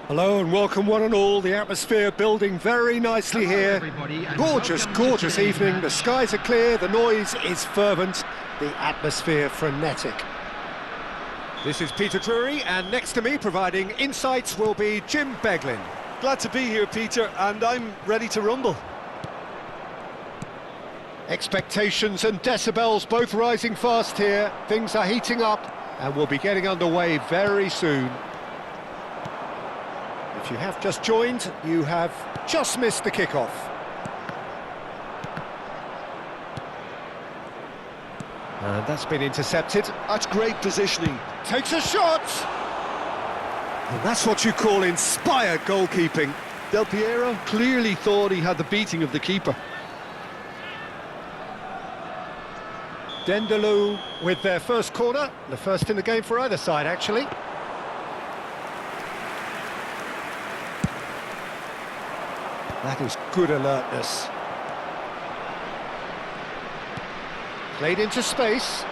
Hello and welcome one and all. The atmosphere building very nicely here. Gorgeous, gorgeous evening. The skies are clear, the noise is fervent, the atmosphere frenetic. This is Peter Drury, and next to me providing insights will be Jim Beglin. Glad to be here, Peter, and I'm ready to rumble. Expectations and decibels both rising fast here. Things are heating up and we'll be getting underway very soon. If you have just joined, you have just missed the kickoff. And that's been intercepted. That's great positioning. Takes a shot! And that's what you call inspired goalkeeping. Del Piero clearly thought he had the beating of the keeper. Dendelou with their first corner, the first in the game for either side, actually. That is good alertness. Played into space.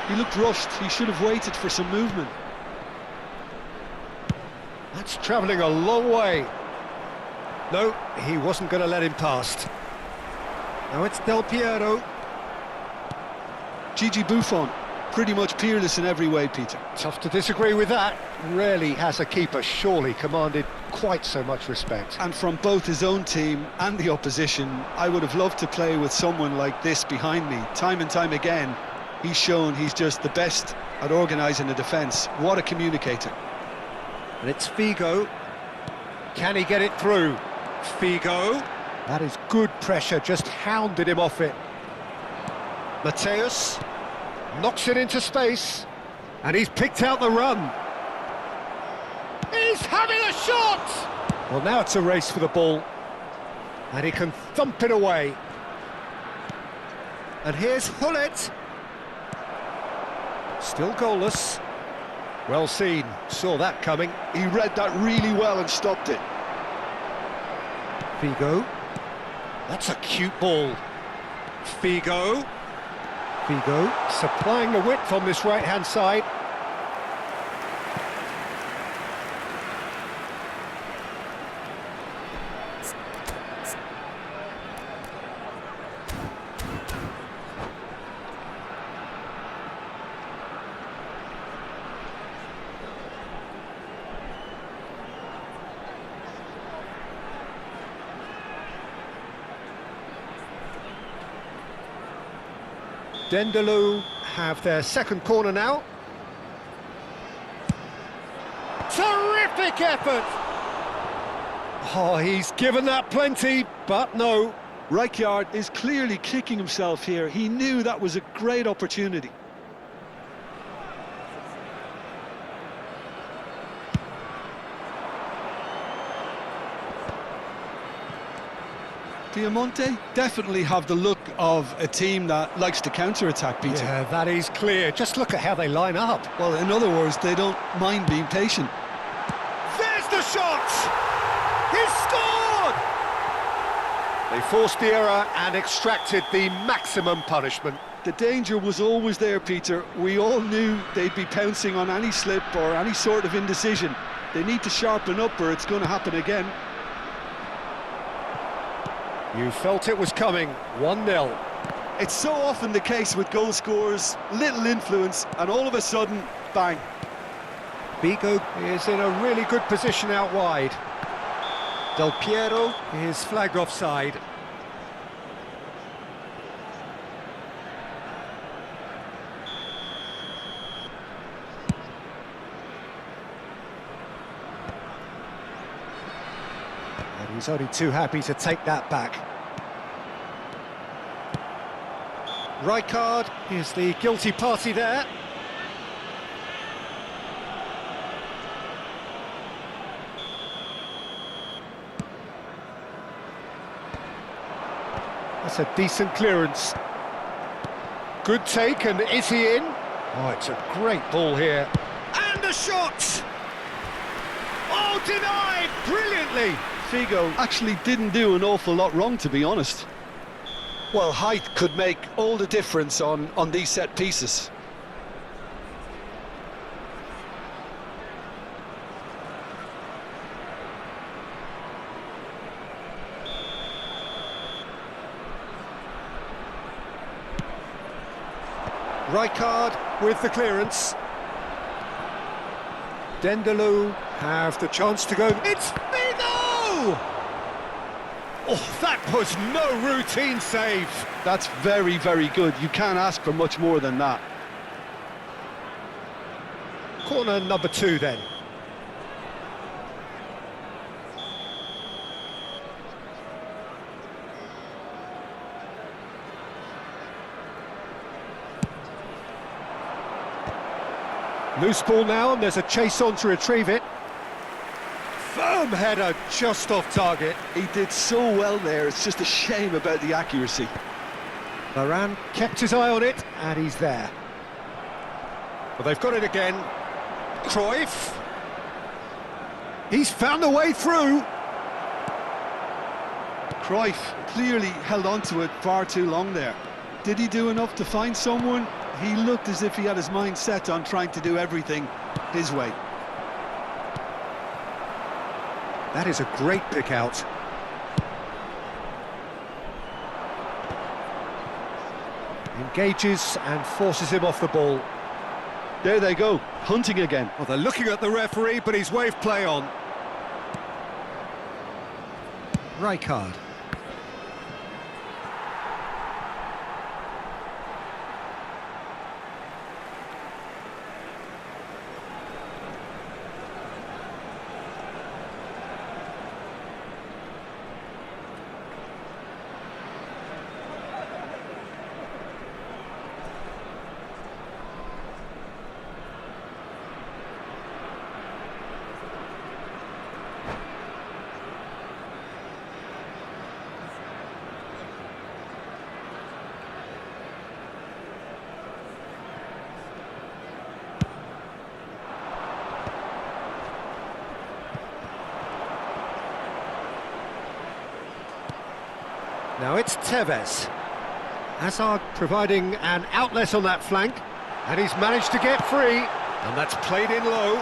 He looked rushed. He should have waited for some movement. That's travelling a long way. No, he wasn't going to let him past. Now it's Del Piero. Gigi Buffon, pretty much peerless in every way, Peter. Tough to disagree with that. Rarely has a keeper surely commanded quite so much respect. And from both his own team and the opposition, I would have loved to play with someone like this behind me. Time and time again, he's shown he's just the best at organising a defence. What a communicator. And it's Figo. Can he get it through? Figo. That is good pressure, just hounded him off it. Mateus knocks it into space, and he's picked out the run. He's having a shot! Well, now it's a race for the ball, and he can thump it away. And here's Hullet. Still goalless. Well seen, saw that coming. He read that really well and stopped it. Figo. That's a cute ball. Figo. Figo supplying the width on this right-hand side. Dendelou have their second corner now. Terrific effort! Oh, he's given that plenty, but no. Rijkaard is clearly kicking himself here. He knew that was a great opportunity. Piemonte definitely have the look of a team that likes to counter-attack, Peter. Yeah, that is clear. Just look at how they line up. Well, in other words, they don't mind being patient. There's the shot! He's scored! They forced the error and extracted the maximum punishment. The danger was always there, Peter. We all knew they'd be pouncing on any slip or any sort of indecision. They need to sharpen up or it's going to happen again. You felt it was coming, 1-0. It's so often the case with goal scorers, little influence, and all of a sudden, bang. Figo is in a really good position out wide. Del Piero is flagged offside. And he's only too happy to take that back. Rijkaard is the guilty party there. That's a decent clearance. Good take, and is he in? Oh, it's a great ball here. And a shot! Oh, denied brilliantly! Figo actually didn't do an awful lot wrong, to be honest. Well, height could make all the difference on these set pieces. Rijkaard with the clearance. Dendeloo have the chance to go. It's Figo! Oh, that was no routine save. That's very, very good. You can't ask for much more than that. Corner number 2 then. Loose ball now, and there's a chase on to retrieve it. Firm header just off target. He did so well there, it's just a shame about the accuracy. Varane kept his eye on it, and he's there. But they've got it again. Cruyff. He's found a way through. Cruyff clearly held on to it far too long there. Did he do enough to find someone? He looked as if he had his mind set on trying to do everything his way. That is a great pick out. Engages and forces him off the ball. There they go, hunting again. Well, they're looking at the referee, but he's waved play on. Rijkaard. Now it's Tevez. Hazard providing an outlet on that flank, and he's managed to get free, and that's played in low.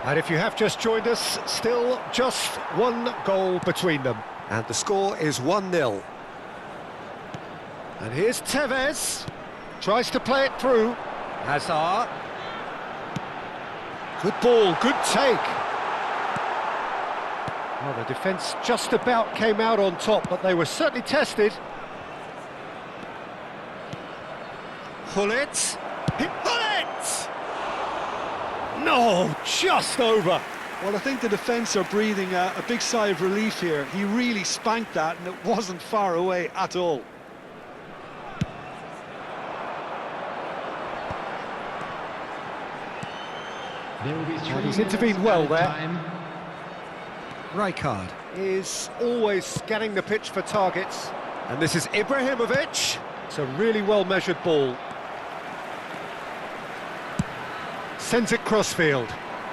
And if you have just joined us, still just one goal between them, and the score is 1-0. And here's Tevez, tries to play it through. Hazard. Good ball, good take. Well, the defence just about came out on top, but they were certainly tested. Hullet. Hullet! No, just over. Well, I think the defence are breathing a big sigh of relief here. He really spanked that, and it wasn't far away at all. And he's intervened well there. Rijkaard is always scanning the pitch for targets. And this is Ibrahimovic. It's a really well-measured ball. Sends it crossfield.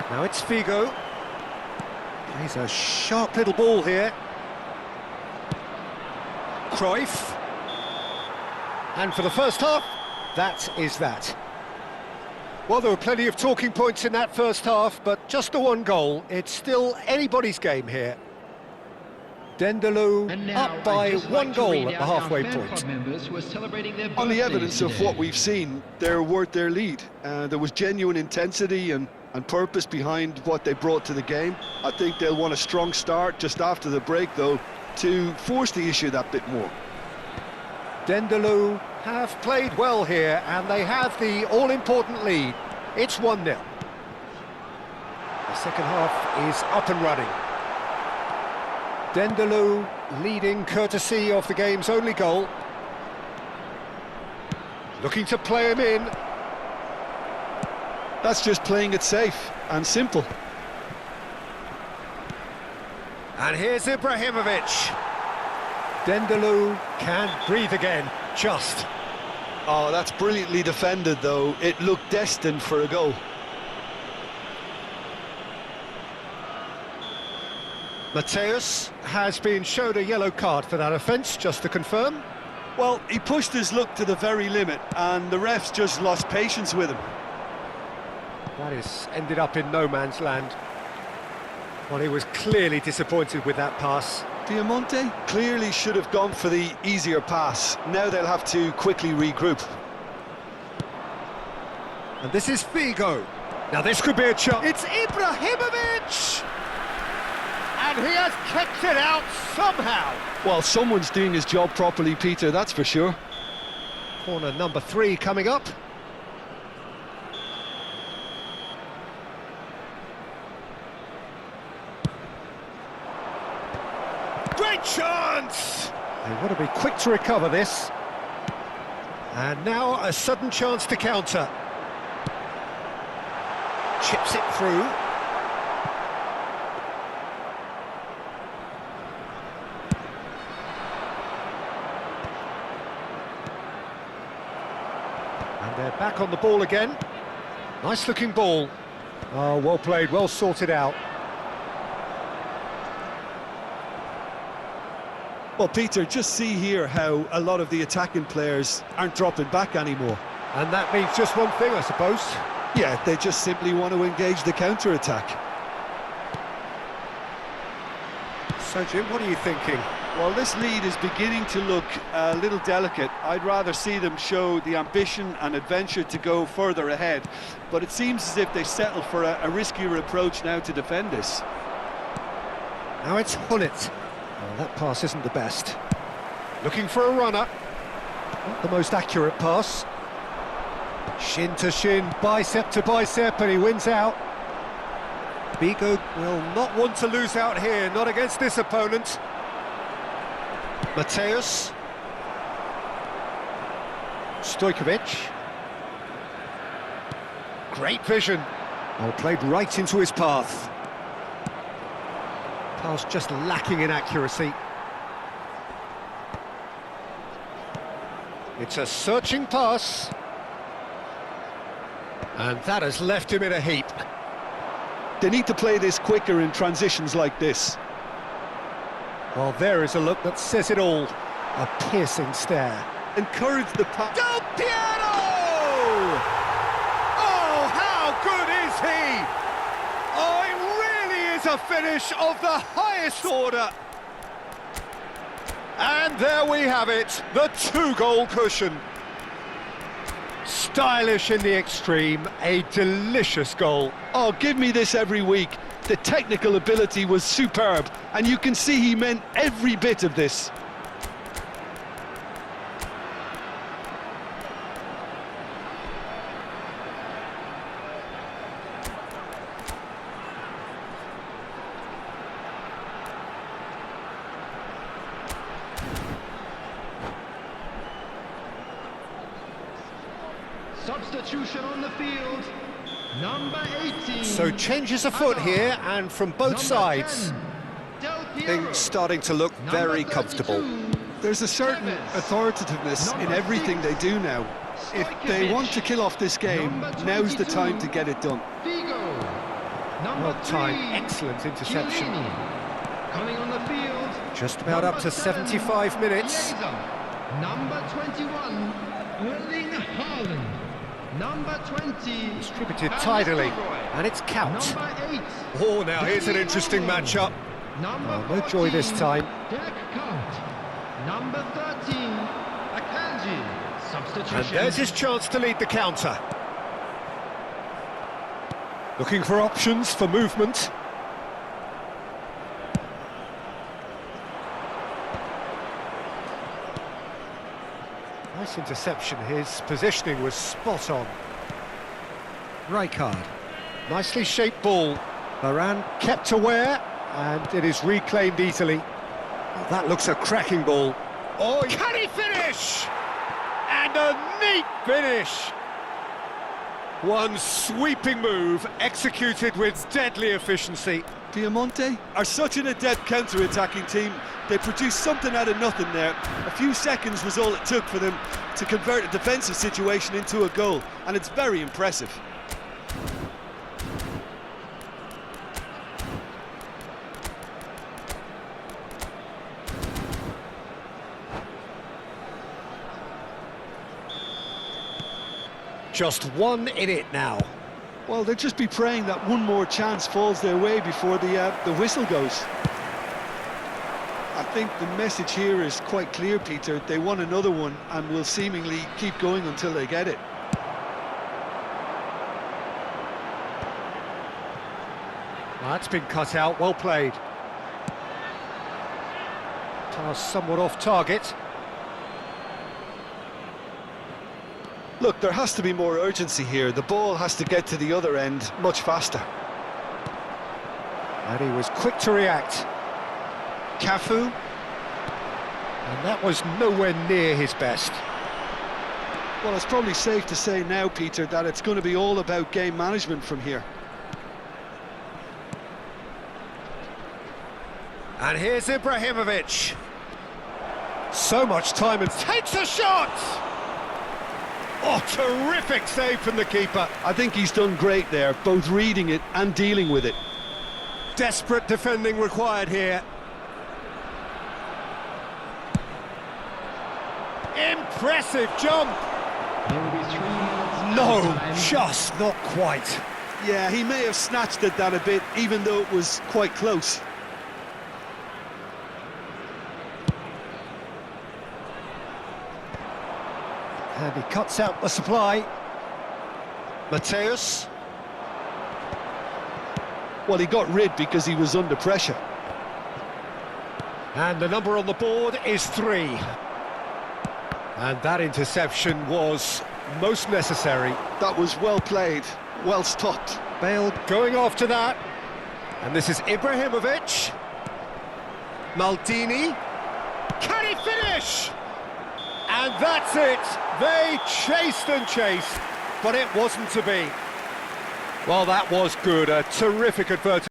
Now it's Figo. Plays a sharp little ball here. Cruyff. And for the first half, that is that. Well, there were plenty of talking points in that first half, but just the one goal. It's still anybody's game here. Dendeloo up by one goal at the halfway point. On the evidence of what we've seen, they're worth their lead. There was genuine intensity and purpose behind what they brought to the game. I think they'll want a strong start just after the break, though, to force the issue that bit more. Dendeloo have played well here, and they have the all-important lead. It's 1-0. The second half is up and running. Dendeloo leading courtesy of the game's only goal. Looking to play him in. That's just playing it safe and simple. And here's Ibrahimovic. Dendeloo can breathe again, just. Oh, that's brilliantly defended, though. It looked destined for a goal. Mateus has been showed a yellow card for that offence, just to confirm. Well, he pushed his luck to the very limit, and the refs just lost patience with him. That is ended up in no man's land. Well, he was clearly disappointed with that pass. Piemonte clearly should have gone for the easier pass. Now they'll have to quickly regroup. And this is Figo. Now this could be a chance. It's Ibrahimovic! And he has kicked it out somehow. Well, someone's doing his job properly, Peter, that's for sure. Corner number 3 coming up. Great chance! They want to be quick to recover this. And now a sudden chance to counter. Chips it through. And they're back on the ball again. Nice looking ball. Oh, well played, well sorted out. Well, Peter, just see here how a lot of the attacking players aren't dropping back anymore. And that means just one thing, I suppose. Yeah, they just simply want to engage the counter-attack. So, Jim, what are you thinking? Well, this lead is beginning to look a little delicate. I'd rather see them show the ambition and adventure to go further ahead. But it seems as if they settle for a riskier approach now to defend this. Now it's Hullet. Well, that pass isn't the best. Looking for a runner. Not the most accurate pass. Shin to shin, bicep to bicep, and he wins out. Figo will not want to lose out here, not against this opponent. Mateus. Stojkovic. Great vision. Oh, played right into his path. Pass just lacking in accuracy. It's a searching pass. And that has left him in a heap. They need to play this quicker in transitions like this. Well, there is a look that says it all. A piercing stare. Encourage the pass. Del Piero! Oh, how good is he? Oh, it really is a finish of the highest order. And there we have it, the 2-goal cushion. Stylish in the extreme, a delicious goal. Oh, give me this every week. The technical ability was superb, and you can see he meant every bit of this. Substitution on the field, number 18. So changes afoot here, and from both sides, things starting to look very comfortable. There's a certain authoritativeness in everything they do now. If they want to kill off this game, now's the time to get it done. Well timed, excellent interception. Coming on the field, Just about up to 75 minutes. number 21, Erling Haaland. Number 20, Distributed tidily, and it's count. Number 8, Oh, now here's an interesting matchup. Number Oh, no joy this 14, time. Dirk Kuyt. Number 13, Akanji. Substitution. And there's his chance to lead the counter. Looking for options for movement. Nice interception, his positioning was spot on. Rijkaard, nicely shaped ball. Varane kept aware, and it is reclaimed easily. Oh, that looks a cracking ball. Oh, can he finish? And a neat finish! One sweeping move, executed with deadly efficiency. Piemonte are such an adept counter-attacking team. They produced something out of nothing there. A few seconds was all it took for them to convert a defensive situation into a goal, and it's very impressive. Just one in it now. Well, they'll just be praying that one more chance falls their way before the whistle goes. I think the message here is quite clear, Peter. They want another one and will seemingly keep going until they get it. That's been cut out, well played. Pass somewhat off target. Look, there has to be more urgency here. The ball has to get to the other end much faster. And he was quick to react. Cafu. And that was nowhere near his best. Well, it's probably safe to say now, Peter, that it's going to be all about game management from here. And here's Ibrahimovic. So much time and takes a shot! Oh, terrific save from the keeper. I think he's done great there, both reading it and dealing with it. Desperate defending required here. Impressive jump! No, just not quite. Yeah, he may have snatched at that a bit, even though it was quite close. And he cuts out the supply. Mateus. Well, he got rid because he was under pressure. And the number on the board is 3. And that interception was most necessary. That was well played, well stopped. Bale going after that. And this is Ibrahimovic. Maldini. Can he finish? And that's it. They chased and chased, but it wasn't to be. Well, that was good. A terrific advertisement.